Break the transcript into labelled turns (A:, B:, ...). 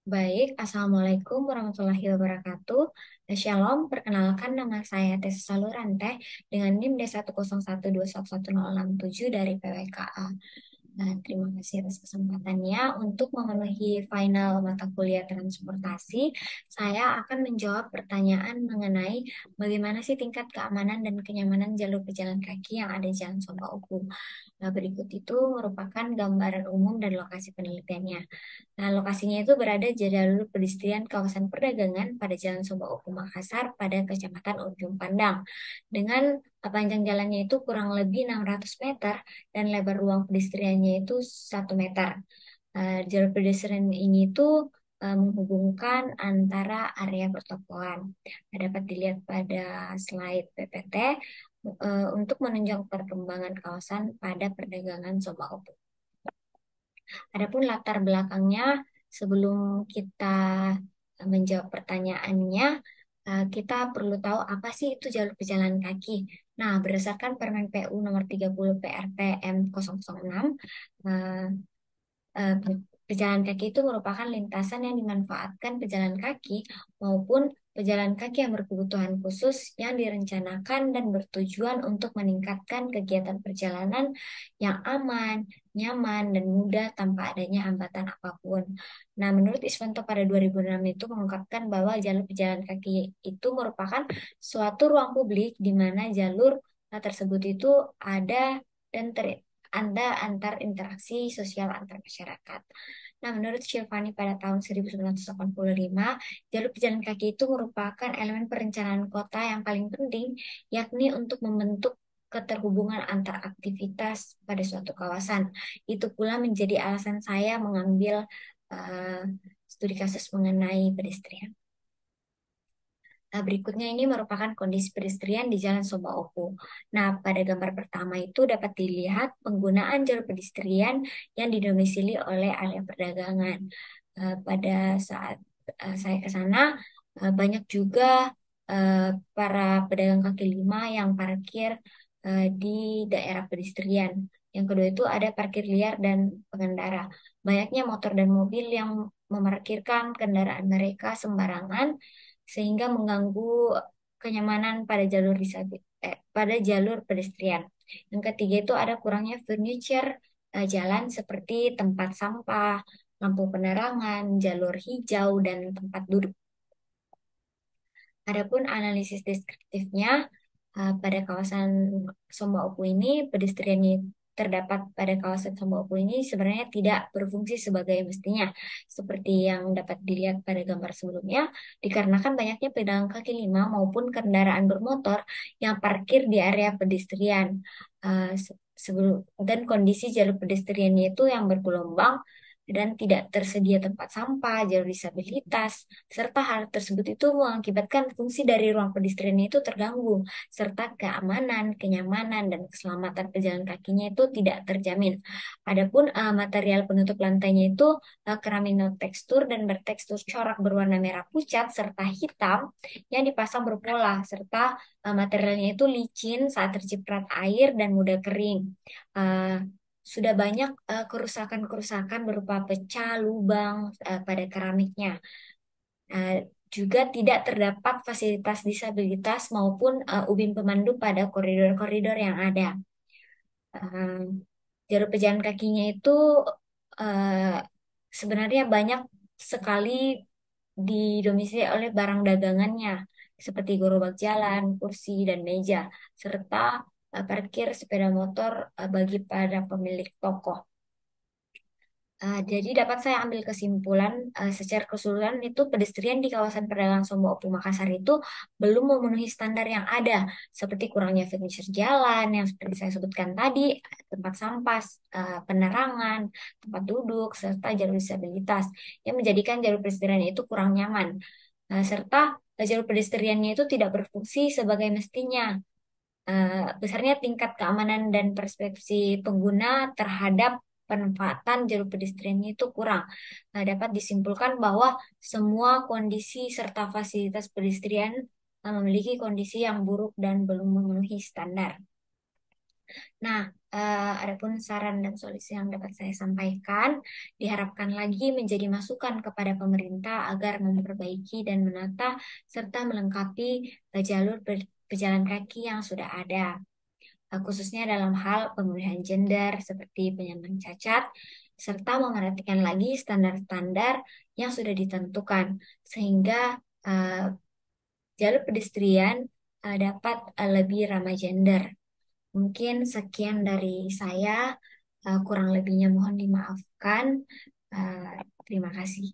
A: Baik, Assalamualaikum warahmatullahi wabarakatuh. Shalom, perkenalkan nama saya Tessa Salurante dengan NIM D101211067 dari PWKA. Nah, terima kasih atas kesempatannya. Untuk memenuhi final mata kuliah transportasi, saya akan menjawab pertanyaan mengenai bagaimana sih tingkat keamanan dan kenyamanan jalur pejalan kaki yang ada di Jalan Sumba Uku. Nah, berikut itu merupakan gambaran umum dan lokasi penelitiannya. Nah, lokasinya itu berada di jalur pedestrian kawasan perdagangan pada Jalan Sumba Uku Makassar pada Kecamatan Ujung Pandang. Dengan panjang jalannya itu kurang lebih 600 meter dan lebar ruang pedestriannya itu 1 meter. Jalur pedestrian ini tuh menghubungkan antara area pertokoan. Dapat dilihat pada slide PPT untuk menunjang perkembangan kawasan pada perdagangan Sumba Uku. Adapun latar belakangnya, sebelum kita menjawab pertanyaannya, kita perlu tahu apa sih itu jalur pejalan kaki. Nah, berdasarkan Permen PU nomor 30 PRTM 006, eh, eh, pejalan kaki itu merupakan lintasan yang dimanfaatkan pejalan kaki maupun pejalan kaki yang berkebutuhan khusus yang direncanakan dan bertujuan untuk meningkatkan kegiatan perjalanan yang aman, nyaman, dan mudah tanpa adanya hambatan apapun. Nah, menurut Iswanto pada 2006 itu mengungkapkan bahwa jalur pejalan kaki itu merupakan suatu ruang publik di mana jalur tersebut itu ada dan ada antar interaksi sosial antar masyarakat. Nah, menurut Giovanni pada tahun 1985, jalur pejalan kaki itu merupakan elemen perencanaan kota yang paling penting, yakni untuk membentuk keterhubungan antar aktivitas pada suatu kawasan. Itu pula menjadi alasan saya mengambil eh, studi kasus mengenai pedestrian. Nah, berikutnya ini merupakan kondisi pedestrian di Jalan Sumba Opu. Nah, pada gambar pertama itu dapat dilihat penggunaan jalur pedestrian yang didomisili oleh area perdagangan. Pada saat saya ke sana, banyak juga para pedagang kaki lima yang parkir di daerah pedestrian. Yang kedua itu ada parkir liar dan pengendara. Banyaknya motor dan mobil yang memarkirkan kendaraan mereka sembarangan sehingga mengganggu kenyamanan pada pada jalur pedestrian. Yang ketiga itu ada kurangnya furniture jalan seperti tempat sampah, lampu penerangan, jalur hijau, dan tempat duduk. Adapun analisis deskriptifnya pada kawasan Somba ini pedestrian terdapat pada kawasan Somba ini sebenarnya tidak berfungsi sebagai mestinya seperti yang dapat dilihat pada gambar sebelumnya dikarenakan banyaknya pedagang kaki lima maupun kendaraan bermotor yang parkir di area pedestrian. Sebelum dan kondisi jalur pedestriannya itu yang bergelombang dan tidak tersedia tempat sampah, jalur disabilitas, serta hal tersebut itu mengakibatkan fungsi dari ruang pedestrian itu terganggu, serta keamanan, kenyamanan, dan keselamatan pejalan kakinya itu tidak terjamin. Adapun material penutup lantainya itu keramik tekstur dan bertekstur corak berwarna merah pucat serta hitam yang dipasang berpola, serta materialnya itu licin saat terciprat air dan mudah kering. Eh, sudah banyak kerusakan-kerusakan berupa pecah, lubang pada keramiknya. Eh, Juga tidak terdapat fasilitas disabilitas maupun ubin pemandu pada koridor-koridor yang ada. Eh, Jalur pejalan kakinya itu eh, sebenarnya banyak sekali didomisili oleh barang dagangannya seperti gerobak jalan, kursi, dan meja, serta parkir sepeda motor bagi para pemilik toko. Jadi dapat saya ambil kesimpulan secara keseluruhan itu pedestrian di kawasan perdagangan Somba Opu Makassar itu belum memenuhi standar yang ada seperti kurangnya furniture jalan yang seperti saya sebutkan tadi, tempat sampah, penerangan, tempat duduk serta jalur disabilitas yang menjadikan jalur pedestrian itu kurang nyaman. Serta jalur pedestriannya itu tidak berfungsi sebagai mestinya. Besarnya tingkat keamanan dan persepsi pengguna terhadap penempatan jalur pedestrian itu kurang. Dapat disimpulkan bahwa semua kondisi serta fasilitas pedestrian memiliki kondisi yang buruk dan belum memenuhi standar. Nah, Adapun saran dan solusi yang dapat saya sampaikan, diharapkan lagi menjadi masukan kepada pemerintah agar memperbaiki dan menata serta melengkapi jalur pejalan kaki yang sudah ada, khususnya dalam hal pemulihan gender seperti penyandang cacat, serta memerhatikan lagi standar-standar yang sudah ditentukan, sehingga eh, jalur pedestrian dapat lebih ramah gender. Mungkin sekian dari saya, kurang lebihnya mohon dimaafkan. Eh, Terima kasih.